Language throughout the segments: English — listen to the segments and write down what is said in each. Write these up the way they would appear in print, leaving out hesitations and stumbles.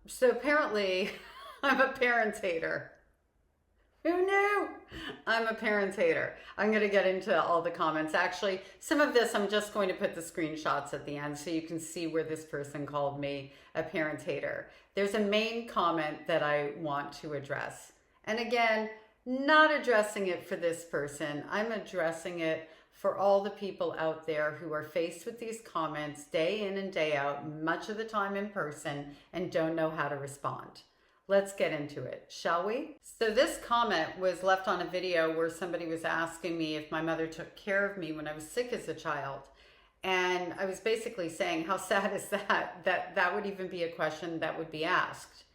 So apparently, I'm a parent hater. Who knew? I'm a parent hater. I'm going to get into all the comments. Actually, some of this I'm just going to put the screenshots at the end so you can see where this person called me a parent hater. There's a main comment that I want to address. And again, not addressing it for this person. I'm addressing it for all the people out there who are faced with these comments day in and day out, much of the time in person, and don't know how to respond. Let's get into it, shall we? So this comment was left on a video where somebody was asking me if my mother took care of me when I was sick as a child. And I was basically saying, how sad is that would even be a question that would be asked.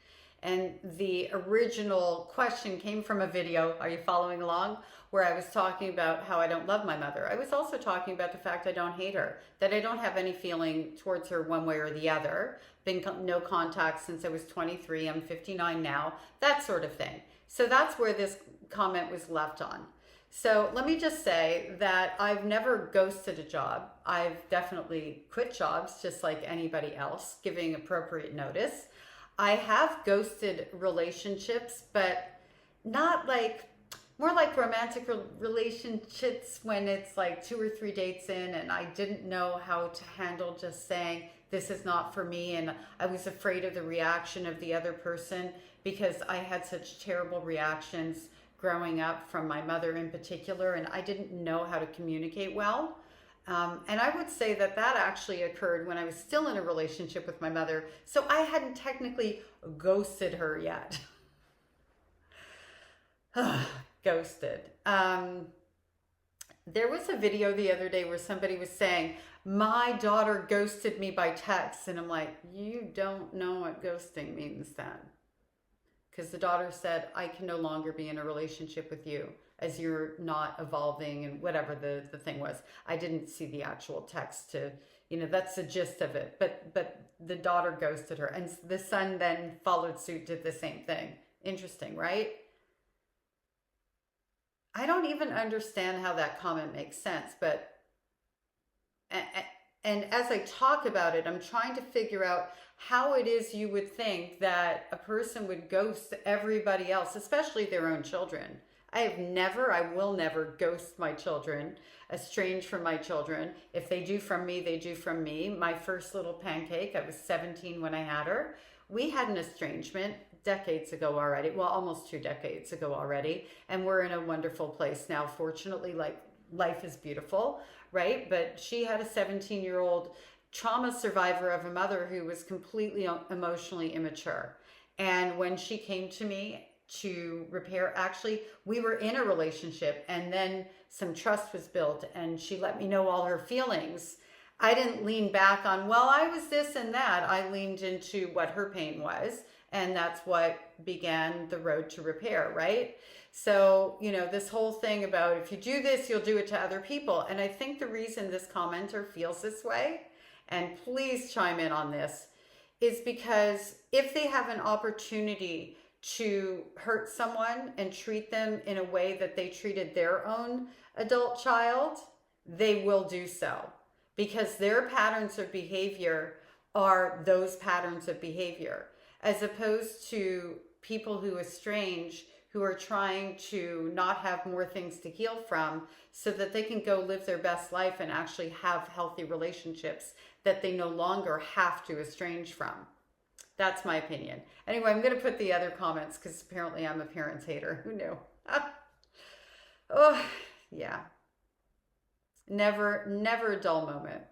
And the original question came from a video, are you following along? Where I was talking about how I don't love my mother. I was also talking about the fact I don't hate her, that I don't have any feeling towards her one way or the other. Been no contact since I was 23, I'm 59 now, that sort of thing. So that's where this comment was left on. So let me just say that I've never ghosted a job. I've definitely quit jobs just like anybody else, giving appropriate notice. I have ghosted relationships, but not like, more like romantic relationships when it's like 2 or 3 dates in and I didn't know how to handle just saying, this is not for me. And I was afraid of the reaction of the other person because I had such terrible reactions growing up from my mother in particular, and I didn't know how to communicate well. And I would say that actually occurred when I was still in a relationship with my mother. So I hadn't technically ghosted her yet. Ghosted. There was a video the other day where somebody was saying, my daughter ghosted me by text. And I'm like, you don't know what ghosting means then. Because the daughter said, I can no longer be in a relationship with you as you're not evolving and whatever the thing was. I didn't see the actual text to, that's the gist of it. But the daughter ghosted her. And the son then followed suit, did the same thing. Interesting, right? I don't even understand how that comment makes sense, but and as I talk about it, I'm trying to figure out how it is you would think that a person would ghost everybody else, especially their own children. I will never ghost my children, estrange from my children. If they do from me, they do from me. My first little pancake, I was 17 when I had her. We had an estrangement decades ago already. Well, almost 2 decades ago already. And we're in a wonderful place now. Fortunately, like life is beautiful, right? But she had a 17-year-old trauma survivor of a mother who was completely emotionally immature. And when she came to me to repair, actually, we were in a relationship and then some trust was built and she let me know all her feelings. I didn't lean back on, well, I was this and that. I leaned into what her pain was. And that's what began the road to repair, right? So, this whole thing about if you do this, you'll do it to other people. And I think the reason this commenter feels this way, and please chime in on this, is because if they have an opportunity to hurt someone and treat them in a way that they treated their own adult child, they will do so. Because their patterns of behavior are those patterns of behavior, as opposed to people who estrange, who are trying to not have more things to heal from so that they can go live their best life and actually have healthy relationships that they no longer have to estrange from. That's my opinion. Anyway, I'm going to put the other comments because apparently I'm a parent hater. Who knew? Oh, yeah. Never a dull moment.